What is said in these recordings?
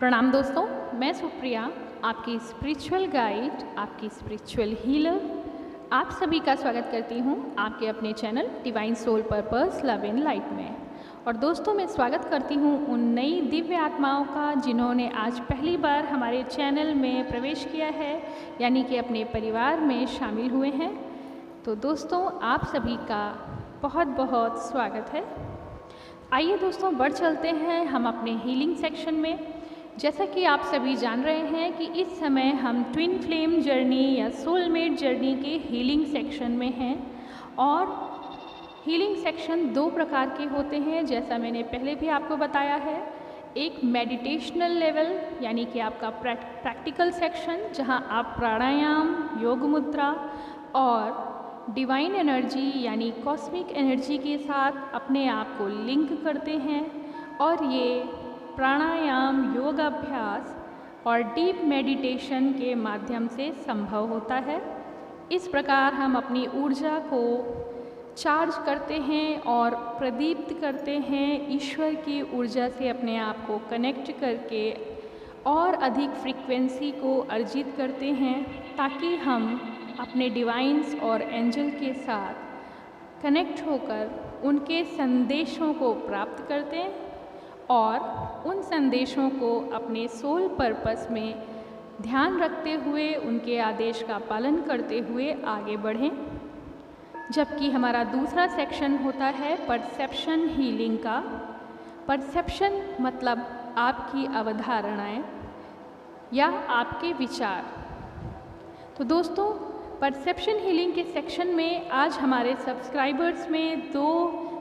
प्रणाम दोस्तों, मैं सुप्रिया, आपकी स्पिरिचुअल गाइड, आपकी स्पिरिचुअल हीलर। आप सभी का स्वागत करती हूँ आपके अपने channel divine soul purpose love and light में। और दोस्तों, मैं स्वागत करती हूँ उन नई दिव्य आत्माओं का जिन्होंने आज पहली बार हमारे चैनल में प्रवेश किया है, यानी कि अपने परिवार में शामिल हुए हैं। तो दोस्तों, आप सभी का बहुत बहुत स्वागत है। आइए दोस्तों, बढ़ चलते हैं हम अपने हीलिंग सेक्शन में। जैसा कि आप सभी जान रहे हैं कि इस समय हम ट्विन फ्लेम जर्नी या सोलमेट जर्नी के हीलिंग सेक्शन में हैं। और हीलिंग सेक्शन दो प्रकार के होते हैं, जैसा मैंने पहले भी आपको बताया है। एक मेडिटेशनल लेवल यानी कि आपका प्रैक्टिकल सेक्शन, जहां आप प्राणायाम, योग मुद्रा और डिवाइन एनर्जी यानी कॉस्मिक एनर्जी के साथ अपने आप को लिंक करते हैं। और ये प्राणायाम, योग अभ्यास और डीप मेडिटेशन के माध्यम से संभव होता है। इस प्रकार हम अपनी ऊर्जा को चार्ज करते हैं और प्रदीप्त करते हैं, ईश्वर की ऊर्जा से अपने आप को कनेक्ट करके और अधिक फ्रीक्वेंसी को अर्जित करते हैं, ताकि हम अपने डिवाइंस और एंजल के साथ कनेक्ट होकर उनके संदेशों को प्राप्त करते हैं और उन संदेशों को अपने सोल पर्पस में ध्यान रखते हुए उनके आदेश का पालन करते हुए आगे बढ़ें। जबकि हमारा दूसरा सेक्शन होता है परसेप्शन हीलिंग का। परसेप्शन मतलब आपकी अवधारणाएं या आपके विचार। तो दोस्तों, परसेप्शन हीलिंग के सेक्शन में आज हमारे सब्सक्राइबर्स में दो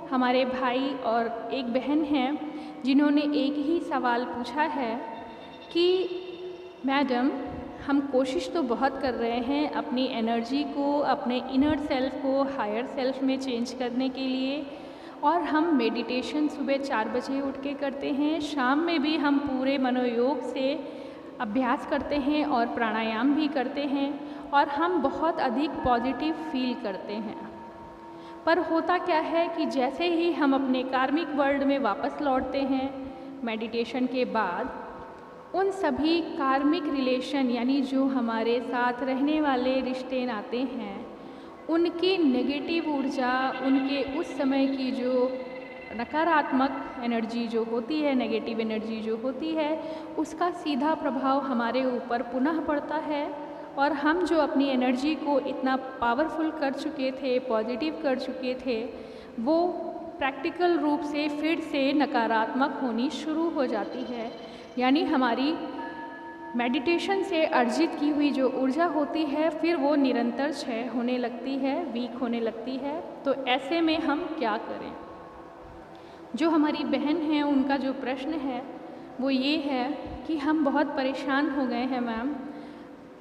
हमारे भाई और एक बहन हैं, जिन्होंने एक ही सवाल पूछा है कि मैडम, हम कोशिश तो बहुत कर रहे हैं अपनी एनर्जी को, अपने इनर सेल्फ को हायर सेल्फ में चेंज करने के लिए, और हम मेडिटेशन सुबह 4 बजे उठ के करते हैं, शाम में भी हम पूरे मनोयोग से अभ्यास करते हैं और प्राणायाम भी करते हैं, और हम बहुत अधिक पॉजिटिव फील करते हैं। पर होता क्या है कि जैसे ही हम अपने कार्मिक वर्ल्ड में वापस लौटते हैं मेडिटेशन के बाद, उन सभी कार्मिक रिलेशन यानी जो हमारे साथ रहने वाले रिश्ते नाते हैं, उनकी नेगेटिव ऊर्जा, उनके उस समय की जो नकारात्मक एनर्जी जो होती है, नेगेटिव एनर्जी जो होती है, उसका सीधा प्रभाव हमारे ऊपर पुनः पड़ता है। और हम जो अपनी एनर्जी को इतना पावरफुल कर चुके थे, पॉजिटिव कर चुके थे, वो प्रैक्टिकल रूप से फिर से नकारात्मक होनी शुरू हो जाती है। यानी हमारी मेडिटेशन से अर्जित की हुई जो ऊर्जा होती है, फिर वो निरंतर क्षय होने लगती है, वीक होने लगती है। तो ऐसे में हम क्या करें? जो हमारी बहन हैं, उनका जो प्रश्न है वो ये है कि हम बहुत परेशान हो गए हैं मैम,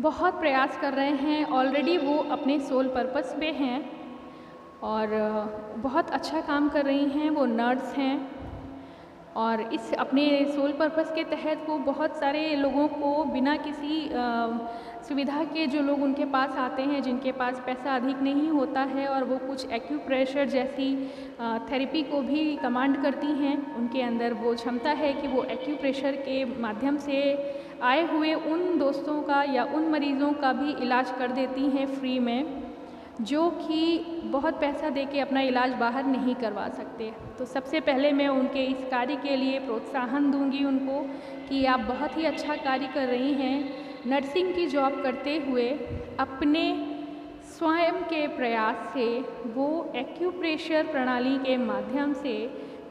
बहुत प्रयास कर रहे हैं, ऑलरेडी वो अपने सोल पर्पस पे हैं और बहुत अच्छा काम कर रही हैं, वो नर्स हैं, और इस अपने सोल पर्पस के तहत वो बहुत सारे लोगों को बिना किसी सुविधा के, जो लोग उनके पास आते हैं जिनके पास पैसा अधिक नहीं होता है, और वो कुछ एक्यूप्रेशर जैसी थेरेपी को भी कमांड करती हैं। उनके अंदर वो क्षमता है कि वो एक्यूप्रेशर के माध्यम से आए हुए उन दोस्तों का या उन मरीज़ों का भी इलाज कर देती हैं फ्री में, जो कि बहुत पैसा देके अपना इलाज बाहर नहीं करवा सकते। तो सबसे पहले मैं उनके इस कार्य के लिए प्रोत्साहन दूंगी उनको कि आप बहुत ही अच्छा कार्य कर रही हैं। नर्सिंग की जॉब करते हुए अपने स्वयं के प्रयास से वो एक्यूप्रेशर प्रणाली के माध्यम से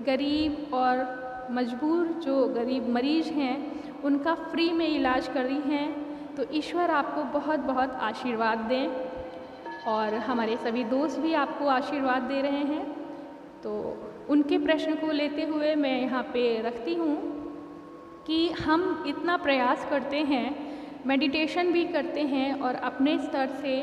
गरीब और मजबूर जो गरीब मरीज हैं, उनका फ्री में इलाज कर रही हैं। तो ईश्वर आपको बहुत बहुत आशीर्वाद दें, और हमारे सभी दोस्त भी आपको आशीर्वाद दे रहे हैं। तो उनके प्रश्न को लेते हुए मैं यहाँ पे रखती हूँ कि हम इतना प्रयास करते हैं, मेडिटेशन भी करते हैं, और अपने स्तर से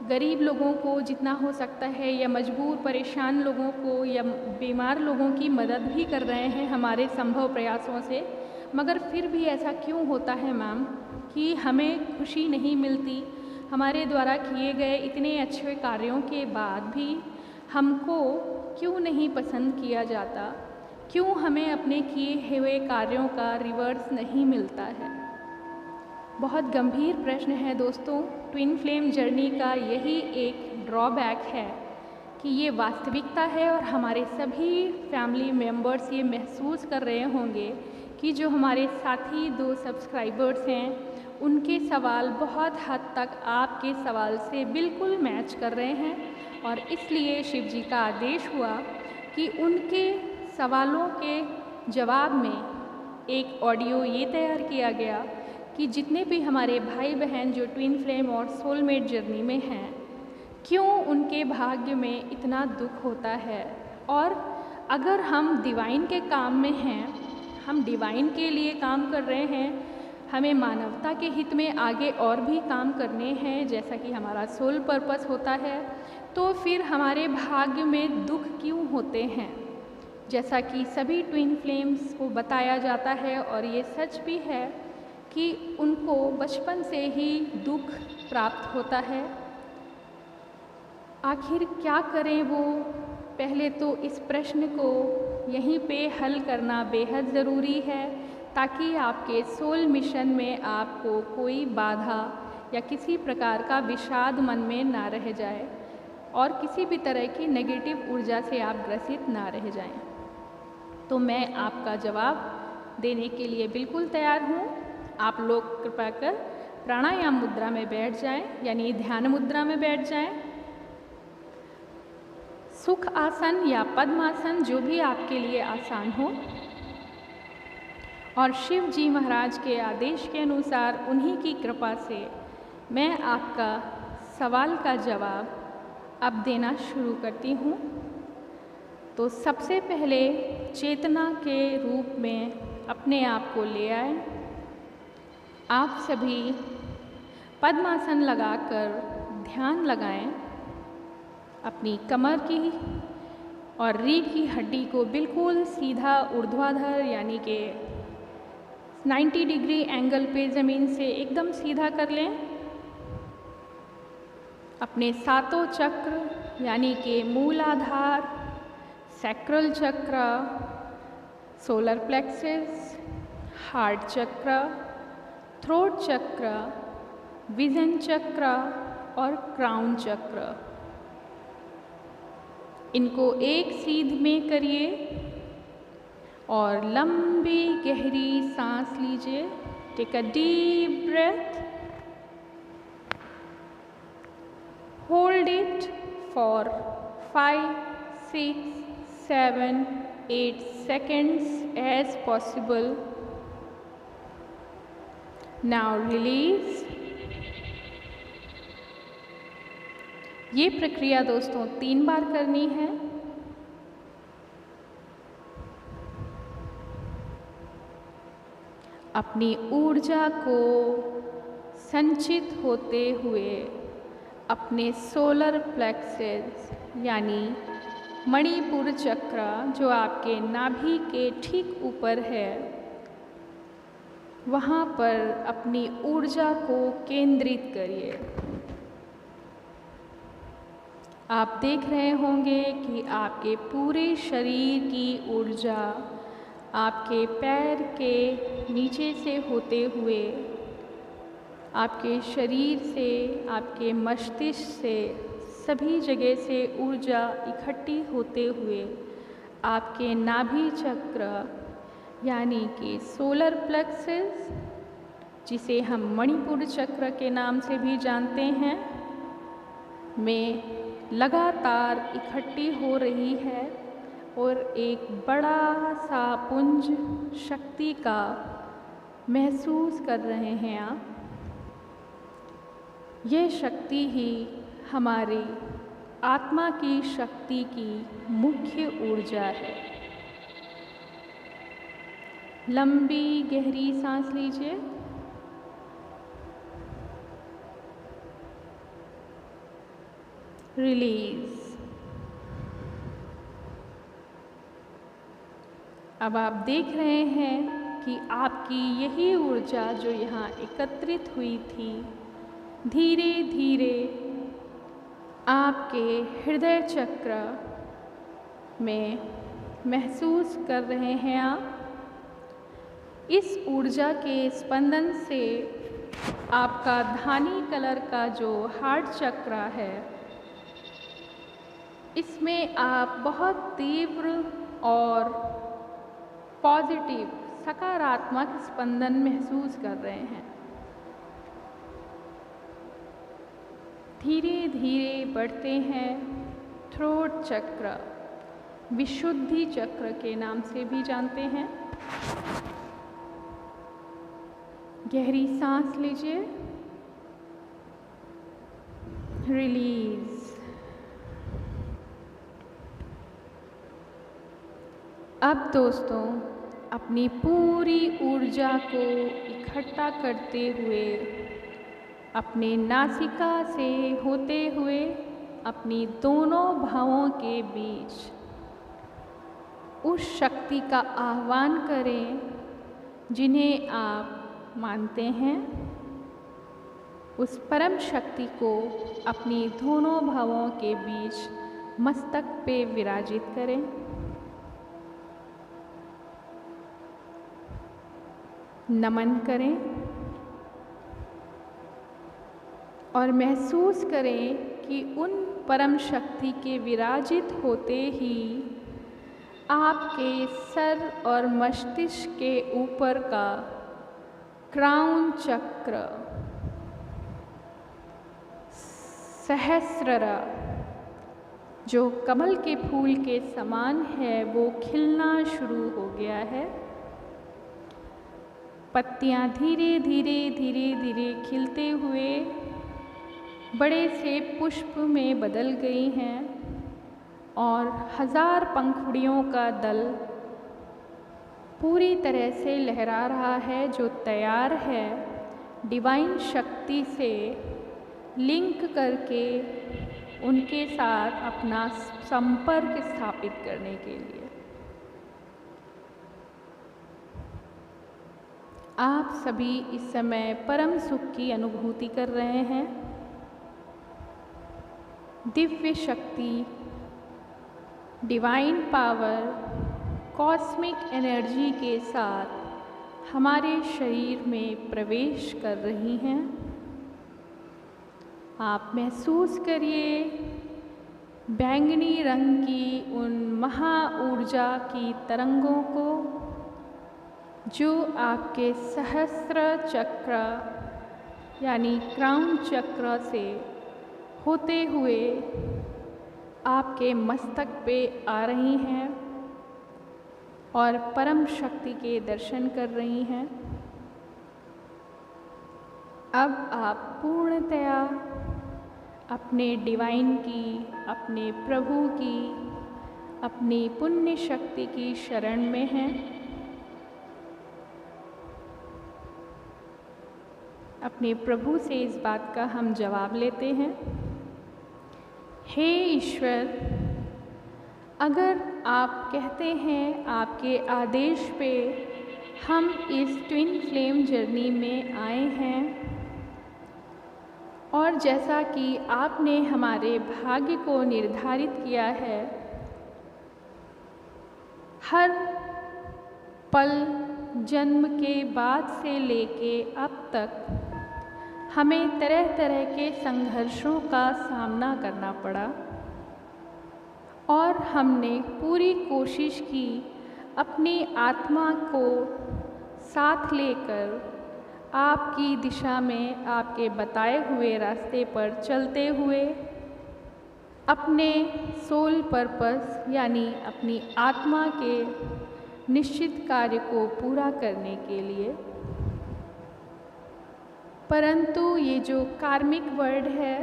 गरीब लोगों को जितना हो सकता है, या मजबूर परेशान लोगों को या बीमार लोगों की मदद भी कर रहे हैं हमारे संभव प्रयासों से। मगर फिर भी ऐसा क्यों होता है मैम कि हमें खुशी नहीं मिलती? हमारे द्वारा किए गए इतने अच्छे कार्यों के बाद भी हमको क्यों नहीं पसंद किया जाता? क्यों हमें अपने किए हुए कार्यों का रिवर्स नहीं मिलता है? बहुत गंभीर प्रश्न है दोस्तों। ट्विन फ्लेम जर्नी का यही एक ड्रॉबैक है कि ये वास्तविकता है और हमारे सभी फैमिली मेम्बर्स ये महसूस कर रहे होंगे कि जो हमारे साथी 2 सब्सक्राइबर्स हैं उनके सवाल बहुत हद तक आपके सवाल से बिल्कुल मैच कर रहे हैं और इसलिए शिव जी का आदेश हुआ कि उनके सवालों के जवाब में एक ऑडियो ये तैयार किया गया कि जितने भी हमारे भाई बहन जो ट्विन फ्लेम और सोलमेट जर्नी में हैं, क्यों उनके भाग्य में इतना दुख होता है। और अगर हम डिवाइन के काम में हैं, हम डिवाइन के लिए काम कर रहे हैं, हमें मानवता के हित में आगे और भी काम करने हैं जैसा कि हमारा सोल पर्पस होता है, तो फिर हमारे भाग्य में दुख क्यों होते हैं? जैसा कि सभी ट्विन फ्लेम्स को बताया जाता है और ये सच भी है कि उनको बचपन से ही दुख प्राप्त होता है। आखिर क्या करें वो? पहले तो इस प्रश्न को यहीं पे हल करना बेहद ज़रूरी है ताकि आपके सोल मिशन में आपको कोई बाधा या किसी प्रकार का विषाद मन में ना रह जाए और किसी भी तरह की नेगेटिव ऊर्जा से आप ग्रसित ना रह जाएं। तो मैं आपका जवाब देने के लिए बिल्कुल तैयार हूँ। आप लोग कृपया कर प्राणायाम मुद्रा में बैठ जाएं, यानी ध्यान मुद्रा में बैठ जाएं। सुख आसन या पद्मासन जो भी आपके लिए आसान हो, और शिव जी महाराज के आदेश के अनुसार उन्हीं की कृपा से मैं आपका सवाल का जवाब अब देना शुरू करती हूँ। तो सबसे पहले चेतना के रूप में अपने आप को ले आए। आप सभी पद्मासन लगाकर ध्यान लगाएं। अपनी कमर की और रीढ़ की हड्डी को बिल्कुल सीधा ऊर्ध्वाधर यानी कि 90 डिग्री एंगल पे ज़मीन से एकदम सीधा कर लें। अपने सातों चक्र यानी कि मूलाधार, सैक्रल चक्र, सोलर प्लेक्सस, हार्ट चक्र, थ्रोट चक्र, विजन चक्र और क्राउन चक्र, इनको एक सीध में करिए और लंबी गहरी सांस लीजिए। Take a deep breath, hold it for 5, 6, 7, 8 seconds as possible. Now release. ये प्रक्रिया दोस्तों 3 बार करनी है। अपनी ऊर्जा को संचित होते हुए अपने सोलर प्लेक्सस यानी मणिपुर चक्र जो आपके नाभि के ठीक ऊपर है, वहाँ पर अपनी ऊर्जा को केंद्रित करिए। आप देख रहे होंगे कि आपके पूरे शरीर की ऊर्जा आपके पैर के नीचे से होते हुए आपके शरीर से, आपके मस्तिष्क से, सभी जगह से ऊर्जा इकट्ठी होते हुए आपके नाभि चक्र यानी कि सोलर प्लेक्सस, जिसे हम मणिपुर चक्र के नाम से भी जानते हैं, में लगातार इकट्ठी हो रही है और एक बड़ा सा पुंज शक्ति का महसूस कर रहे हैं आप। ये शक्ति ही हमारी आत्मा की शक्ति की मुख्य ऊर्जा है। लंबी गहरी सांस लीजिए। रिलीज। अब आप देख रहे हैं कि आपकी यही ऊर्जा जो यहाँ एकत्रित हुई थी, धीरे धीरे आपके हृदय चक्र में महसूस कर रहे हैं आप। इस ऊर्जा के स्पंदन से आपका धानी कलर का जो हार्ट चक्र है, इसमें आप बहुत तीव्र और पॉजिटिव सकारात्मक स्पंदन महसूस कर रहे हैं। धीरे धीरे बढ़ते हैं थ्रोट चक्र, विशुद्धि चक्र के नाम से भी जानते हैं। गहरी सांस लीजिए, रिलीज। अब दोस्तों, अपनी पूरी ऊर्जा को इकट्ठा करते हुए अपने नासिका से होते हुए अपनी दोनों भौहों के बीच उस शक्ति का आह्वान करें जिन्हें आप मानते हैं। उस परम शक्ति को अपनी दोनों भौहों के बीच मस्तक पे विराजित करें। नमन करें और महसूस करें कि उन परम शक्ति के विराजित होते ही आपके सर और मस्तिष्क के ऊपर का क्राउन चक्र, सहस्ररा, जो कमल के फूल के समान है, वो खिलना शुरू हो गया है। पत्तियां धीरे धीरे धीरे धीरे खिलते हुए बड़े से पुष्प में बदल गई हैं और 1000 पंखुड़ियों का दल पूरी तरह से लहरा रहा है, जो तैयार है डिवाइन शक्ति से लिंक करके उनके साथ अपना संपर्क स्थापित करने के लिए। आप सभी इस समय परम सुख की अनुभूति कर रहे हैं। दिव्य शक्ति, डिवाइन पावर, कॉस्मिक एनर्जी के साथ हमारे शरीर में प्रवेश कर रही हैं। आप महसूस करिए बैंगनी रंग की उन महा ऊर्जा की तरंगों को जो आपके सहस्त्र चक्र यानी क्राउन चक्र से होते हुए आपके मस्तक पे आ रही हैं और परम शक्ति के दर्शन कर रही हैं। अब आप पूर्णतया अपने डिवाइन की, अपने प्रभु की, अपनी पुण्य शक्ति की शरण में हैं। अपने प्रभु से इस बात का हम जवाब लेते हैं, हे ईश्वर, अगर आप कहते हैं आपके आदेश पे हम इस ट्विन फ्लेम जर्नी में आए हैं और जैसा कि आपने हमारे भाग्य को निर्धारित किया है, हर पल जन्म के बाद से लेके अब तक हमें तरह तरह के संघर्षों का सामना करना पड़ा और हमने पूरी कोशिश की अपनी आत्मा को साथ लेकर आपकी दिशा में, आपके बताए हुए रास्ते पर चलते हुए अपने सोल पर्पस यानी अपनी आत्मा के निश्चित कार्य को पूरा करने के लिए। परंतु ये जो कार्मिक वर्ल्ड है,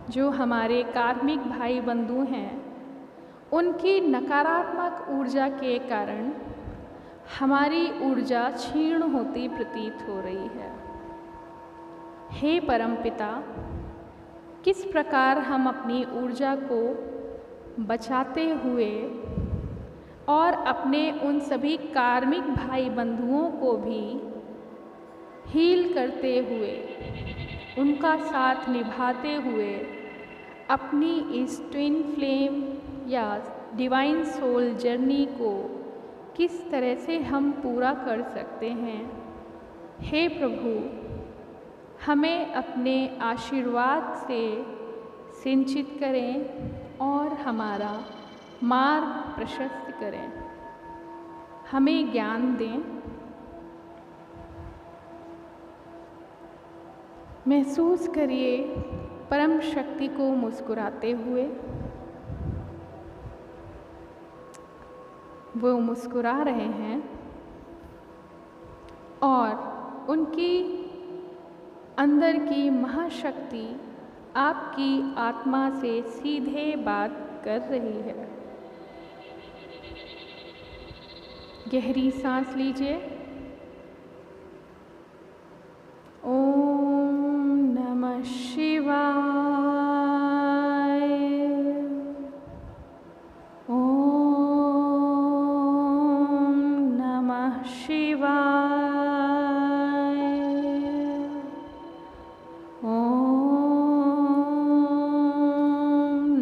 जो हमारे कार्मिक भाई बंधु हैं, उनकी नकारात्मक ऊर्जा के कारण हमारी ऊर्जा क्षीण होती प्रतीत हो रही है। हे परमपिता, किस प्रकार हम अपनी ऊर्जा को बचाते हुए और अपने उन सभी कार्मिक भाई बंधुओं को भी हील करते हुए, उनका साथ निभाते हुए अपनी इस ट्विन फ्लेम या डिवाइन सोल जर्नी को किस तरह से हम पूरा कर सकते हैं। हे प्रभु, हमें अपने आशीर्वाद से सिंचित करें और हमारा मार्ग प्रशस्त करें। हमें ज्ञान दें। महसूस करिए परम शक्ति को मुस्कुराते हुए। वो मुस्कुरा रहे हैं और उनकी अंदर की महाशक्ति आपकी आत्मा से सीधे बात कर रही है। गहरी सांस लीजिए। ओम नमः शिवाय। ओम नमः शिवाय। ओम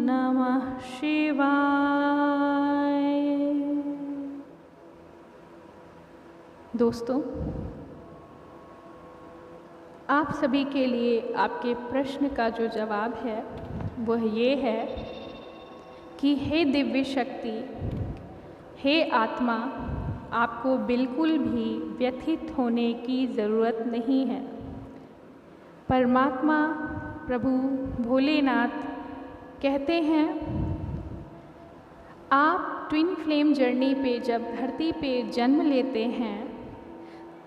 नमः शिवाय। दोस्तों, आप सभी के लिए आपके प्रश्न का जो जवाब है वह ये है कि हे दिव्य शक्ति, हे आत्मा, आपको बिल्कुल भी व्यथित होने की ज़रूरत नहीं है। परमात्मा प्रभु भोलेनाथ कहते हैं, आप ट्विन फ्लेम जर्नी पे जब धरती पे जन्म लेते हैं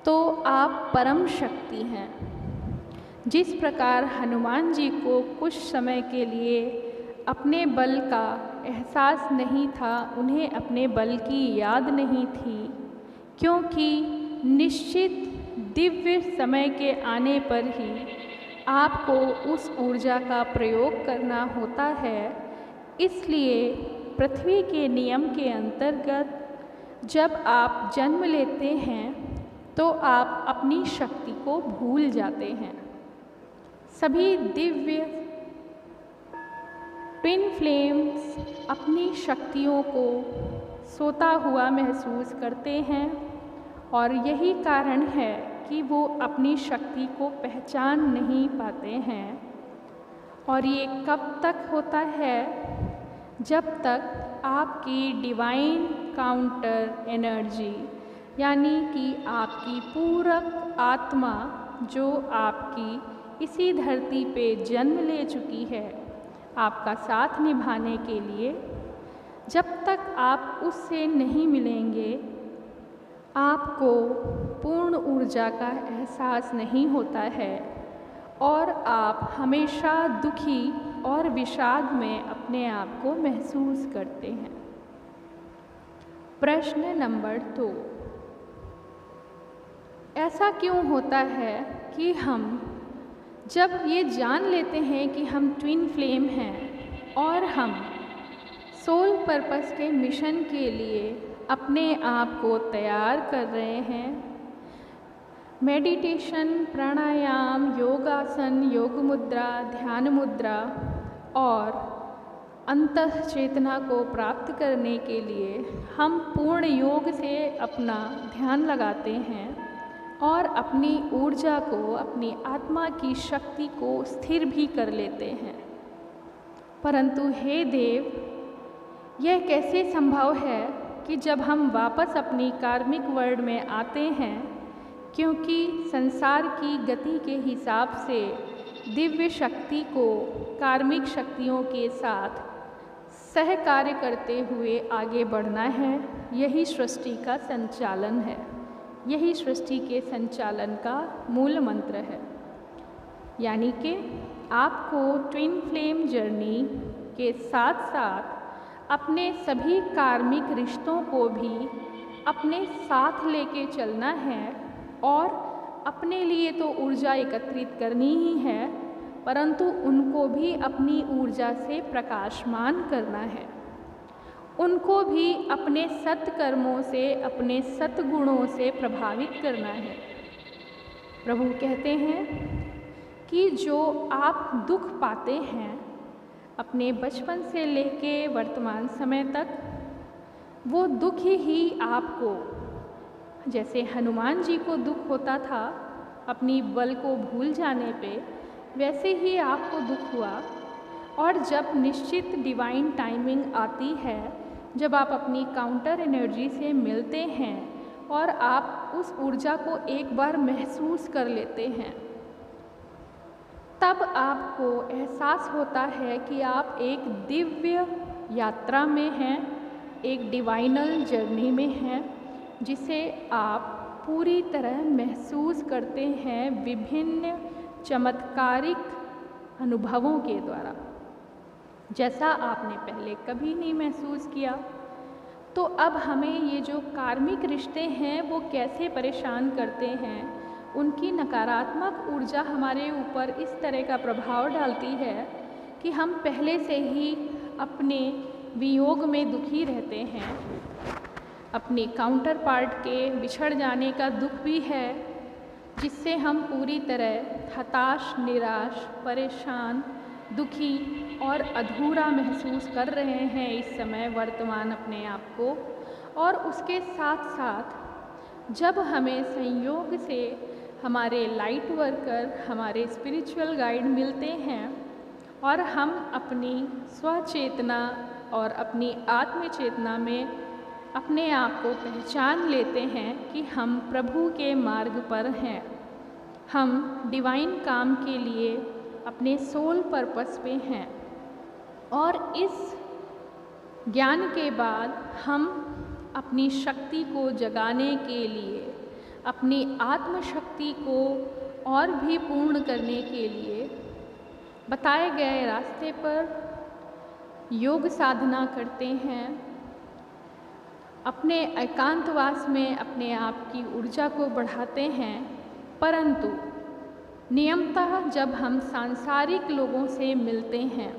तो आप परम शक्ति हैं। जिस प्रकार हनुमान जी को कुछ समय के लिए अपने बल का एहसास नहीं था, उन्हें अपने बल की याद नहीं थी, क्योंकि निश्चित दिव्य समय के आने पर ही आपको उस ऊर्जा का प्रयोग करना होता है। इसलिए पृथ्वी के नियम के अंतर्गत जब आप जन्म लेते हैं तो आप अपनी शक्ति को भूल जाते हैं। सभी दिव्य ट्विन फ्लेम्स अपनी शक्तियों को सोता हुआ महसूस करते हैं और यही कारण है कि वो अपनी शक्ति को पहचान नहीं पाते हैं। और ये कब तक होता है? जब तक आपकी डिवाइन काउंटर एनर्जी यानी कि आपकी पूरक आत्मा जो आपकी इसी धरती पे जन्म ले चुकी है आपका साथ निभाने के लिए, जब तक आप उससे नहीं मिलेंगे आपको पूर्ण ऊर्जा का एहसास नहीं होता है और आप हमेशा दुखी और विषाद में अपने आप को महसूस करते हैं। प्रश्न नंबर 2, ऐसा क्यों होता है कि हम जब ये जान लेते हैं कि हम ट्विन फ्लेम हैं और हम सोल पर्पस के मिशन के लिए अपने आप को तैयार कर रहे हैं, मेडिटेशन, प्राणायाम, योगासन, योग मुद्रा, ध्यान मुद्रा और अंतः चेतना को प्राप्त करने के लिए हम पूर्ण योग से अपना ध्यान लगाते हैं और अपनी ऊर्जा को, अपनी आत्मा की शक्ति को स्थिर भी कर लेते हैं। परंतु हे देव, यह कैसे संभव है कि जब हम वापस अपनी कार्मिक वर्ल्ड में आते हैं, क्योंकि संसार की गति के हिसाब से दिव्य शक्ति को कार्मिक शक्तियों के साथ सहकार्य करते हुए आगे बढ़ना है। यही सृष्टि का संचालन है, यही सृष्टि के संचालन का मूल मंत्र है। यानी कि आपको ट्विन फ्लेम जर्नी के साथ साथ अपने सभी कार्मिक रिश्तों को भी अपने साथ लेके चलना है और अपने लिए तो ऊर्जा एकत्रित करनी ही है, परंतु उनको भी अपनी ऊर्जा से प्रकाशमान करना है। उनको भी अपने सत्कर्मों से, अपने सद्गुणों से प्रभावित करना है। प्रभु कहते हैं कि जो आप दुख पाते हैं, अपने बचपन से लेके वर्तमान समय तक वो दुख ही आपको, जैसे हनुमान जी को दुख होता था अपनी बल को भूल जाने पे, वैसे ही आपको दुख हुआ। और जब निश्चित डिवाइन टाइमिंग आती है, जब आप अपनी काउंटर एनर्जी से मिलते हैं और आप उस ऊर्जा को एक बार महसूस कर लेते हैं, तब आपको एहसास होता है कि आप एक दिव्य यात्रा में हैं, एक डिवाइनल जर्नी में हैं, जिसे आप पूरी तरह महसूस करते हैं विभिन्न चमत्कारिक अनुभवों के द्वारा, जैसा आपने पहले कभी नहीं महसूस किया। तो अब हमें ये जो कार्मिक रिश्ते हैं वो कैसे परेशान करते हैं, उनकी नकारात्मक ऊर्जा हमारे ऊपर इस तरह का प्रभाव डालती है कि हम पहले से ही अपने वियोग में दुखी रहते हैं। अपने काउंटर पार्ट के बिछड़ जाने का दुख भी है, जिससे हम पूरी तरह हताश, निराश, परेशान, दुखी और अधूरा महसूस कर रहे हैं इस समय वर्तमान अपने आप को। और उसके साथ साथ जब हमें संयोग से हमारे लाइट वर्कर, हमारे स्पिरिचुअल गाइड मिलते हैं और हम अपनी स्वचेतना और अपनी आत्म चेतना में अपने आप को पहचान लेते हैं कि हम प्रभु के मार्ग पर हैं, हम डिवाइन काम के लिए अपने सोल पर्पस पे हैं। और इस ज्ञान के बाद हम अपनी शक्ति को जगाने के लिए, अपनी आत्मशक्ति को और भी पूर्ण करने के लिए बताए गए रास्ते पर योग साधना करते हैं, अपने एकांतवास में अपने आप की ऊर्जा को बढ़ाते हैं। परंतु नियमतः जब हम सांसारिक लोगों से मिलते हैं,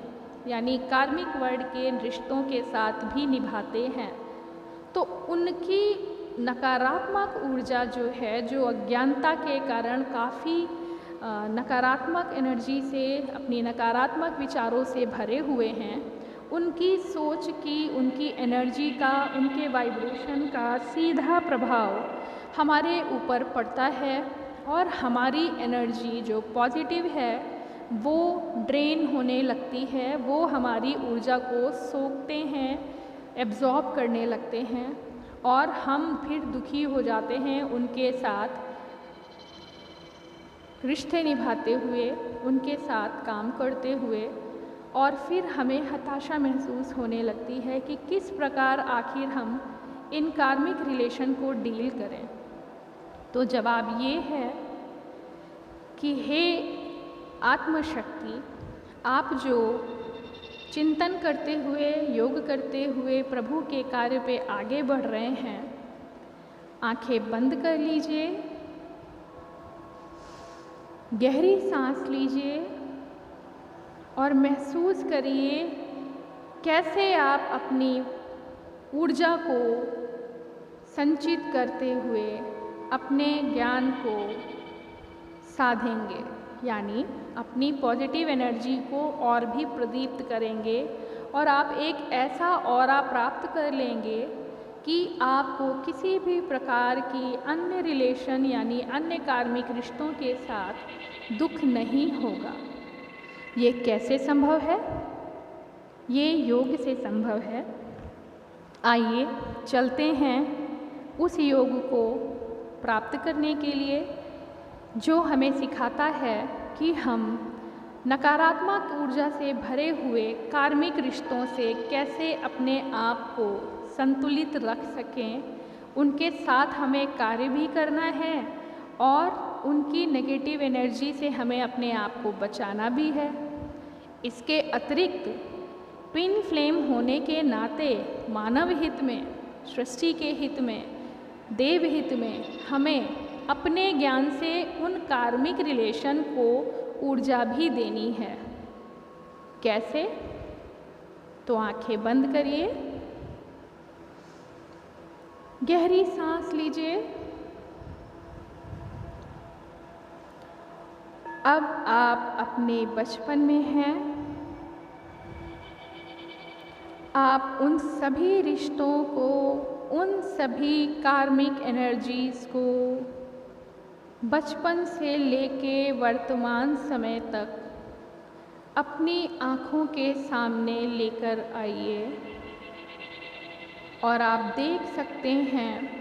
यानी कार्मिक वर्ल्ड के रिश्तों के साथ भी निभाते हैं, तो उनकी नकारात्मक ऊर्जा जो है, जो अज्ञानता के कारण काफ़ी नकारात्मक एनर्जी से, अपनी नकारात्मक विचारों से भरे हुए हैं, उनकी सोच की, उनकी एनर्जी का, उनके वाइब्रेशन का सीधा प्रभाव हमारे ऊपर पड़ता है और हमारी एनर्जी जो पॉजिटिव है वो ड्रेन होने लगती है, वो हमारी ऊर्जा को सोखते हैं, एब्जॉर्ब करने लगते हैं और हम फिर दुखी हो जाते हैं उनके साथ रिश्ते निभाते हुए, उनके साथ काम करते हुए। और फिर हमें हताशा महसूस होने लगती है कि किस प्रकार आखिर हम इन कार्मिक रिलेशन को डील करें। तो जवाब ये है कि हे आत्मशक्ति, आप जो चिंतन करते हुए, योग करते हुए प्रभु के कार्य पे आगे बढ़ रहे हैं, आंखें बंद कर लीजिए, गहरी सांस लीजिए और महसूस करिए कैसे आप अपनी ऊर्जा को संचित करते हुए अपने ज्ञान को साधेंगे, यानी अपनी पॉजिटिव एनर्जी को और भी प्रदीप्त करेंगे और आप एक ऐसा ऑरा प्राप्त कर लेंगे कि आपको किसी भी प्रकार की अन्य रिलेशन यानी अन्य कार्मिक रिश्तों के साथ दुख नहीं होगा। ये कैसे संभव है? ये योग से संभव है। आइए चलते हैं उस योग को प्राप्त करने के लिए जो हमें सिखाता है कि हम नकारात्मक ऊर्जा से भरे हुए कार्मिक रिश्तों से कैसे अपने आप को संतुलित रख सकें। उनके साथ हमें कार्य भी करना है और उनकी नेगेटिव एनर्जी से हमें अपने आप को बचाना भी है। इसके अतिरिक्त ट्विन फ्लेम होने के नाते मानव हित में, सृष्टि के हित में, देव हित में हमें अपने ज्ञान से उन कार्मिक रिलेशन को ऊर्जा भी देनी है। कैसे? तो आंखें बंद करिए, गहरी सांस लीजिए। अब आप अपने बचपन में हैं, आप उन सभी रिश्तों को, उन सभी कार्मिक एनर्जीज़ को बचपन से लेके वर्तमान समय तक अपनी आँखों के सामने लेकर आइए और आप देख सकते हैं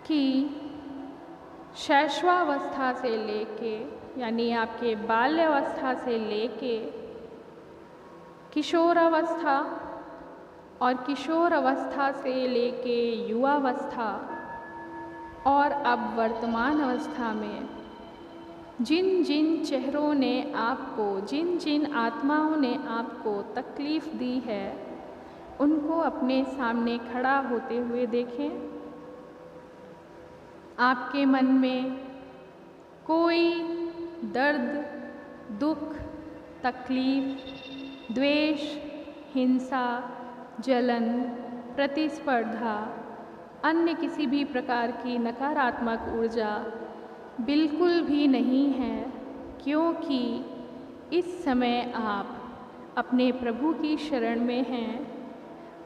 कि शैशवावस्था से लेके, यानी आपके बाल्यावस्था से लेके किशोरावस्था और किशोर अवस्था से लेके युवावस्था और अब वर्तमान अवस्था में जिन जिन चेहरों ने आपको, जिन जिन आत्माओं ने आपको तकलीफ़ दी है, उनको अपने सामने खड़ा होते हुए देखें। आपके मन में कोई दर्द, दुख, तकलीफ़, द्वेष, हिंसा, जलन, प्रतिस्पर्धा, अन्य किसी भी प्रकार की नकारात्मक ऊर्जा बिल्कुल भी नहीं है, क्योंकि इस समय आप अपने प्रभु की शरण में हैं,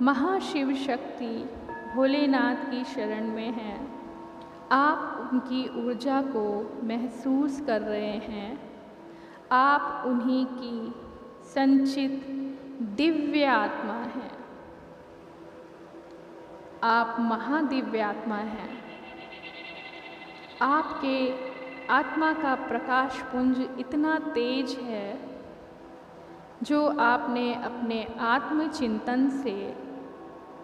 महाशिव शक्ति भोलेनाथ की शरण में हैं। आप उनकी ऊर्जा को महसूस कर रहे हैं। आप उन्हीं की संचित दिव्य आत्मा हैं। आप महादिव्य आत्मा हैं। आपके आत्मा का प्रकाश पुंज इतना तेज है जो आपने अपने आत्मचिंतन से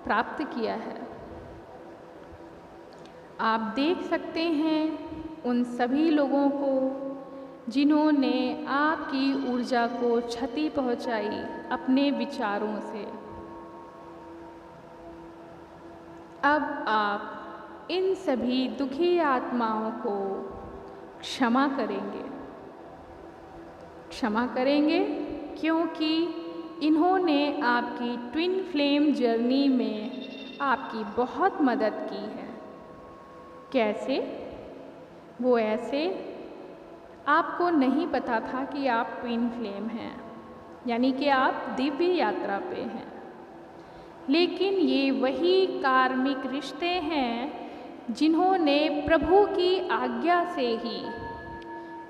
प्राप्त किया है। आप देख सकते हैं उन सभी लोगों को जिन्होंने आपकी ऊर्जा को क्षति पहुंचाई अपने विचारों से। अब आप इन सभी दुखी आत्माओं को क्षमा करेंगे। क्षमा करेंगे क्योंकि इन्होंने आपकी ट्विन फ्लेम जर्नी में आपकी बहुत मदद की है। कैसे? वो ऐसे, आपको नहीं पता था कि आप ट्विन फ्लेम हैं, यानी कि आप दिव्य यात्रा पे हैं। लेकिन ये वही कार्मिक रिश्ते हैं जिन्होंने प्रभु की आज्ञा से ही,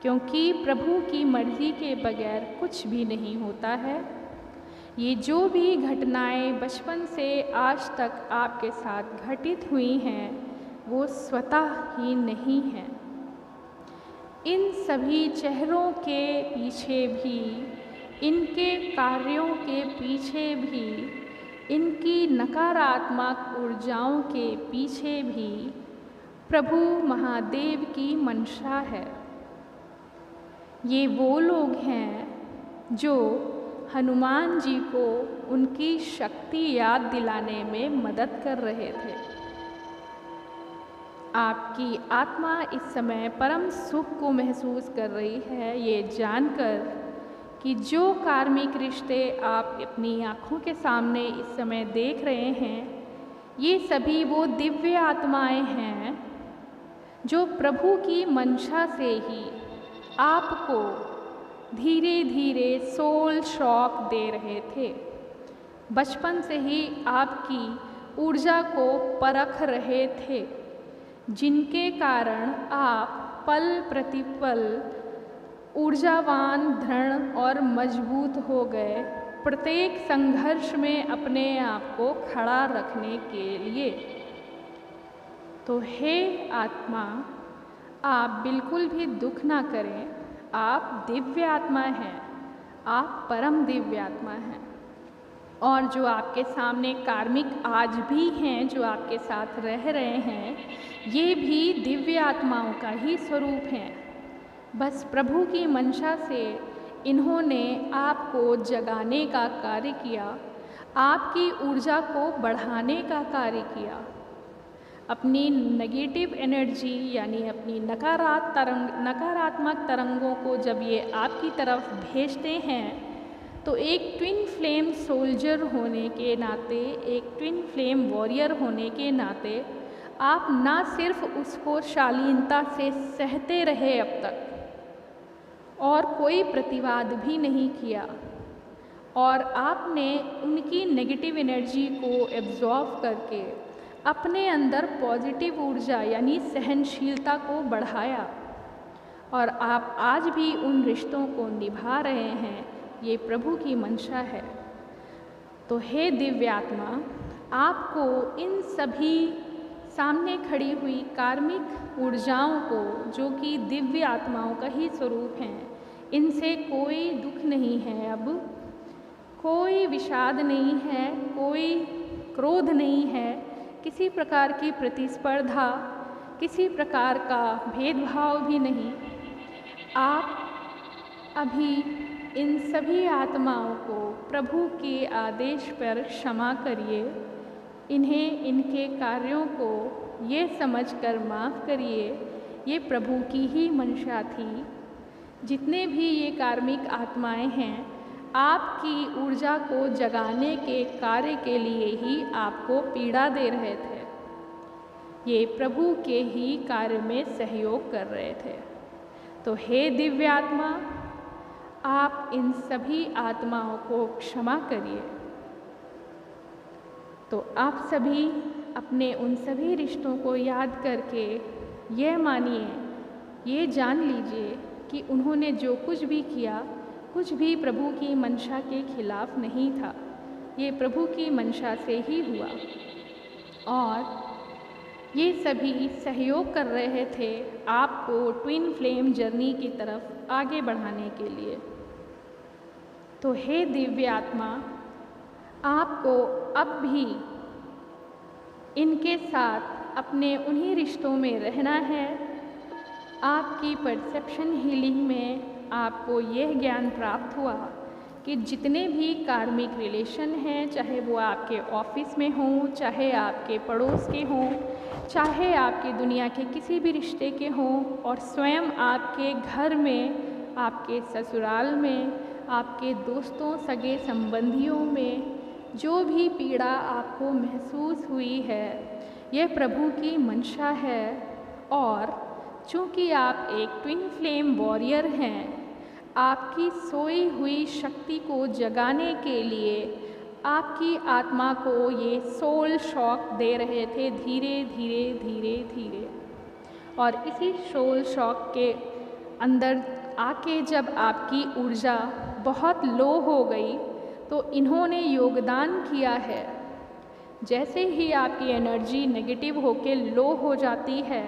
क्योंकि प्रभु की मर्ज़ी के बगैर कुछ भी नहीं होता है, ये जो भी घटनाएं बचपन से आज तक आपके साथ घटित हुई हैं वो स्वतः ही नहीं हैं। इन सभी चेहरों के पीछे भी, इनके कार्यों के पीछे भी, इनकी नकारात्मक ऊर्जाओं के पीछे भी प्रभु महादेव की मंशा है। ये वो लोग हैं जो हनुमान जी को उनकी शक्ति याद दिलाने में मदद कर रहे थे। आपकी आत्मा इस समय परम सुख को महसूस कर रही है, ये जानकर कि जो कार्मिक रिश्ते आप अपनी आँखों के सामने इस समय देख रहे हैं, ये सभी वो दिव्य आत्माएं हैं जो प्रभु की मंशा से ही आपको धीरे धीरे सोल शॉक दे रहे थे। बचपन से ही आपकी ऊर्जा को परख रहे थे, जिनके कारण आप पल प्रतिपल ऊर्जावान, दृढ़ और मजबूत हो गए, प्रत्येक संघर्ष में अपने आप को खड़ा रखने के लिए। तो हे आत्मा, आप बिल्कुल भी दुख ना करें। आप दिव्य आत्मा हैं, आप परम दिव्य आत्मा हैं। और जो आपके सामने कार्मिक आज भी हैं, जो आपके साथ रह रहे हैं, ये भी दिव्य आत्माओं का ही स्वरूप हैं। बस प्रभु की मंशा से इन्होंने आपको जगाने का कार्य किया, आपकी ऊर्जा को बढ़ाने का कार्य किया। अपनी नेगेटिव एनर्जी यानी अपनी नकारात्मक तरंगों को जब ये आपकी तरफ भेजते हैं, तो एक ट्विन फ्लेम सोल्जर होने के नाते, एक ट्विन फ्लेम वॉरियर होने के नाते आप ना सिर्फ उसको शालीनता से सहते रहे अब तक और कोई प्रतिवाद भी नहीं किया, और आपने उनकी नेगेटिव एनर्जी को एब्जॉर्ब करके अपने अंदर पॉजिटिव ऊर्जा यानी सहनशीलता को बढ़ाया और आप आज भी उन रिश्तों को निभा रहे हैं, ये प्रभु की मंशा है। तो हे दिव्य आत्मा, आपको इन सभी सामने खड़ी हुई कार्मिक ऊर्जाओं को, जो कि दिव्य आत्माओं का ही स्वरूप हैं, इनसे कोई दुख नहीं है, अब कोई विषाद नहीं है, कोई क्रोध नहीं है, किसी प्रकार की प्रतिस्पर्धा, किसी प्रकार का भेदभाव भी नहीं। आप अभी इन सभी आत्माओं को प्रभु के आदेश पर क्षमा करिए, इन्हें इनके कार्यों को ये समझकर माफ़ करिए, ये प्रभु की ही मंशा थी। जितने भी ये कार्मिक आत्माएं हैं, आपकी ऊर्जा को जगाने के कार्य के लिए ही आपको पीड़ा दे रहे थे, ये प्रभु के ही कार्य में सहयोग कर रहे थे। तो हे दिव्य आत्मा, आप इन सभी आत्माओं को क्षमा करिए। तो आप सभी अपने उन सभी रिश्तों को याद करके यह मानिए, ये जान लीजिए कि उन्होंने जो कुछ भी किया, कुछ भी प्रभु की मंशा के खिलाफ नहीं था, ये प्रभु की मंशा से ही हुआ और ये सभी सहयोग कर रहे थे आपको ट्विन फ्लेम जर्नी की तरफ आगे बढ़ाने के लिए। तो हे दिव्य आत्मा, आपको अब भी इनके साथ अपने उन्हीं रिश्तों में रहना है। आपकी परसेप्शन हीलिंग में आपको यह ज्ञान प्राप्त हुआ कि जितने भी कार्मिक रिलेशन हैं, चाहे वो आपके ऑफिस में हों, चाहे आपके पड़ोस के हों, चाहे आपके दुनिया के किसी भी रिश्ते के हों, और स्वयं आपके घर में, आपके ससुराल में, आपके दोस्तों सगे संबंधियों में जो भी पीड़ा आपको महसूस हुई है, यह प्रभु की मंशा है। और चूँकि आप एक ट्विन फ्लेम वॉरियर हैं, आपकी सोई हुई शक्ति को जगाने के लिए आपकी आत्मा को ये सोल शॉक दे रहे थे, धीरे धीरे धीरे धीरे। और इसी सोल शॉक के अंदर आके जब आपकी ऊर्जा बहुत लो हो गई, तो इन्होंने योगदान किया है। जैसे ही आपकी एनर्जी नेगेटिव होके लो हो जाती है,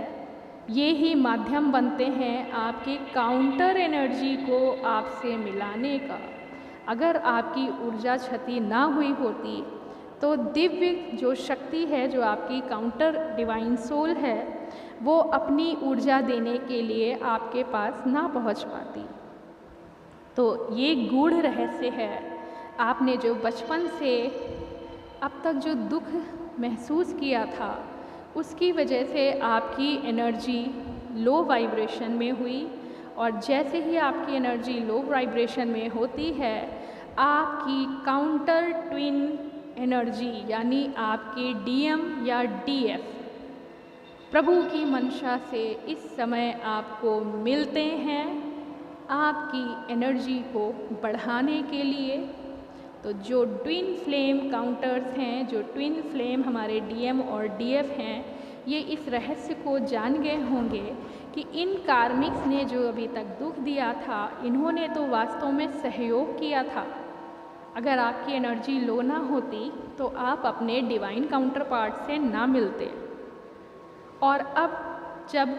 ये ही माध्यम बनते हैं आपकी काउंटर एनर्जी को आपसे मिलाने का। अगर आपकी ऊर्जा क्षति ना हुई होती, तो दिव्य जो शक्ति है, जो आपकी काउंटर डिवाइन सोल है, वो अपनी ऊर्जा देने के लिए आपके पास ना पहुंच पाती। तो ये गूढ़ रहस्य है। आपने जो बचपन से अब तक जो दुख महसूस किया था, उसकी वजह से आपकी एनर्जी लो वाइब्रेशन में हुई, और जैसे ही आपकी एनर्जी लो वाइब्रेशन में होती है, आपकी काउंटर ट्विन एनर्जी यानी आपकी डीएम या डीएफ प्रभु की मंशा से इस समय आपको मिलते हैं, आपकी एनर्जी को बढ़ाने के लिए। तो जो ट्विन फ्लेम काउंटर्स हैं, जो ट्विन फ्लेम हमारे डीएम और डीएफ हैं, ये इस रहस्य को जान गए होंगे कि इन कार्मिक्स ने जो अभी तक दुख दिया था, इन्होंने तो वास्तव में सहयोग किया था। अगर आपकी एनर्जी लो ना होती, तो आप अपने डिवाइन काउंटर पार्ट से ना मिलते। और अब जब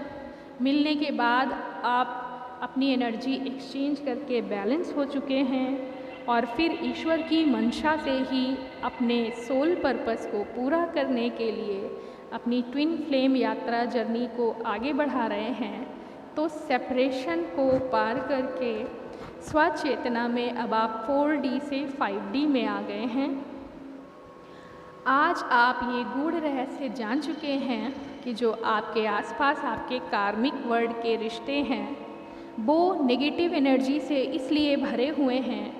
मिलने के बाद आप अपनी एनर्जी एक्सचेंज करके बैलेंस हो चुके हैं, और फिर ईश्वर की मंशा से ही अपने सोल पर्पस को पूरा करने के लिए अपनी ट्विन फ्लेम यात्रा जर्नी को आगे बढ़ा रहे हैं, तो सेपरेशन को पार करके स्वचेतना में अब आप 4D से 5D में आ गए हैं। आज आप ये गूढ़ रहस्य जान चुके हैं कि जो आपके आसपास आपके कार्मिक वर्ल्ड के रिश्ते हैं, वो नेगेटिव एनर्जी से इसलिए भरे हुए हैं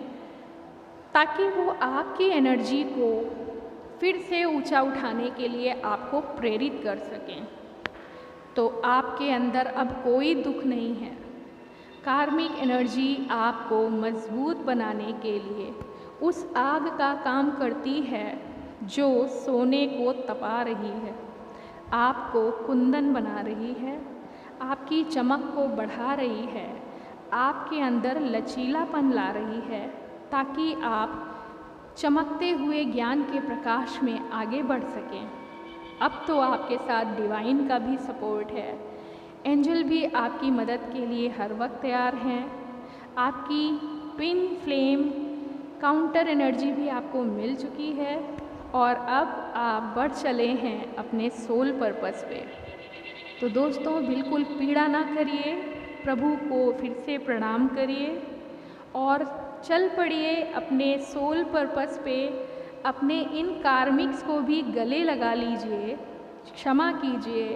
ताकि वो आपकी एनर्जी को फिर से ऊंचा उठाने के लिए आपको प्रेरित कर सकें। तो आपके अंदर अब कोई दुख नहीं है। कार्मिक एनर्जी आपको मजबूत बनाने के लिए उस आग का काम करती है जो सोने को तपा रही है, आपको कुंदन बना रही है, आपकी चमक को बढ़ा रही है, आपके अंदर लचीलापन ला रही है, ताकि आप चमकते हुए ज्ञान के प्रकाश में आगे बढ़ सकें। अब तो आपके साथ डिवाइन का भी सपोर्ट है, एंजल भी आपकी मदद के लिए हर वक्त तैयार हैं। आपकी ट्विन फ्लेम काउंटर एनर्जी भी आपको मिल चुकी है और अब आप बढ़ चले हैं अपने सोल पर्पस पे। तो दोस्तों, बिल्कुल पीड़ा ना करिए, प्रभु को फिर से प्रणाम करिए और चल पड़िए अपने सोल पर्पस पे। अपने इन कार्मिक्स को भी गले लगा लीजिए, क्षमा कीजिए,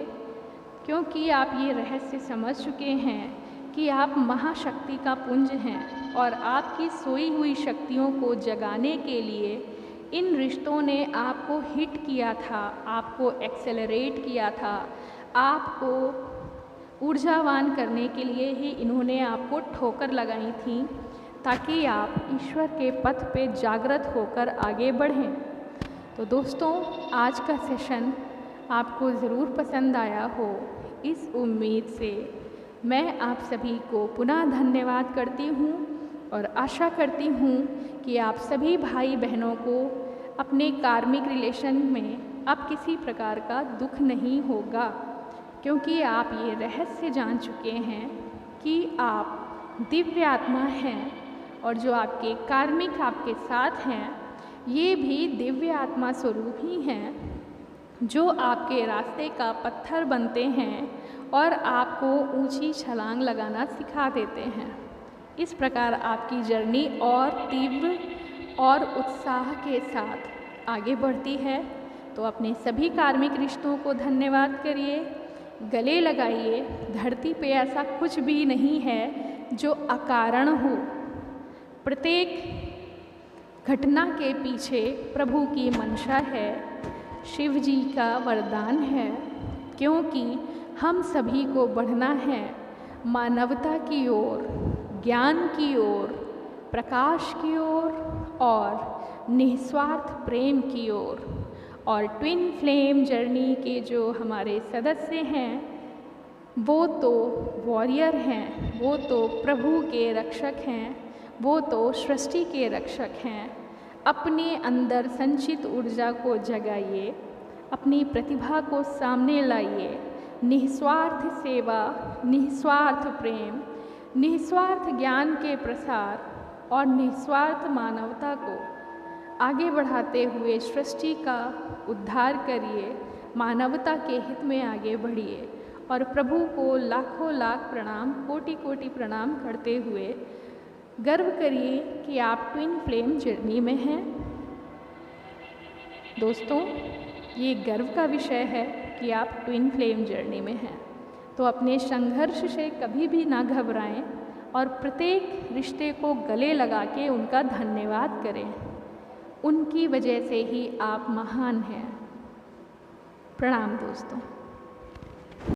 क्योंकि आप ये रहस्य समझ चुके हैं कि आप महाशक्ति का पुंज हैं और आपकी सोई हुई शक्तियों को जगाने के लिए इन रिश्तों ने आपको हिट किया था, आपको एक्सेलरेट किया था, आपको ऊर्जावान करने के लिए ही इन्होंने आपको ठोकर लगाई थी, ताकि आप ईश्वर के पथ पे जागृत होकर आगे बढ़ें। तो दोस्तों, आज का सेशन आपको ज़रूर पसंद आया हो, इस उम्मीद से मैं आप सभी को पुनः धन्यवाद करती हूँ और आशा करती हूँ कि आप सभी भाई बहनों को अपने कार्मिक रिलेशन में अब किसी प्रकार का दुख नहीं होगा, क्योंकि आप ये रहस्य जान चुके हैं कि आप दिव्य आत्मा हैं और जो आपके कार्मिक आपके साथ हैं ये भी दिव्य आत्मा स्वरूप ही हैं, जो आपके रास्ते का पत्थर बनते हैं और आपको ऊंची छलांग लगाना सिखा देते हैं। इस प्रकार आपकी जर्नी और तीव्र और उत्साह के साथ आगे बढ़ती है। तो अपने सभी कार्मिक रिश्तों को धन्यवाद करिए, गले लगाइए। धरती पे ऐसा कुछ भी नहीं है जो अकारण हो। प्रत्येक घटना के पीछे प्रभु की मंशा है, शिव जी का वरदान है, क्योंकि हम सभी को बढ़ना है मानवता की ओर, ज्ञान की ओर, प्रकाश की ओर और निस्वार्थ प्रेम की ओर। और ट्विन फ्लेम जर्नी के जो हमारे सदस्य हैं वो तो वॉरियर हैं, वो तो प्रभु के रक्षक हैं, वो तो सृष्टि के रक्षक हैं। अपने अंदर संचित ऊर्जा को जगाइए, अपनी प्रतिभा को सामने लाइए। निस्वार्थ सेवा, निस्वार्थ प्रेम, निस्वार्थ ज्ञान के प्रसार और निस्वार्थ मानवता को आगे बढ़ाते हुए सृष्टि का उद्धार करिए, मानवता के हित में आगे बढ़िए और प्रभु को लाखों लाख प्रणाम, कोटि कोटि प्रणाम करते हुए गर्व करिए कि आप ट्विन फ्लेम जर्नी में हैं। दोस्तों, ये गर्व का विषय है कि आप ट्विन फ्लेम जर्नी में हैं। तो अपने संघर्ष से कभी भी ना घबराएं और प्रत्येक रिश्ते को गले लगा के उनका धन्यवाद करें। उनकी वजह से ही आप महान हैं। प्रणाम दोस्तों।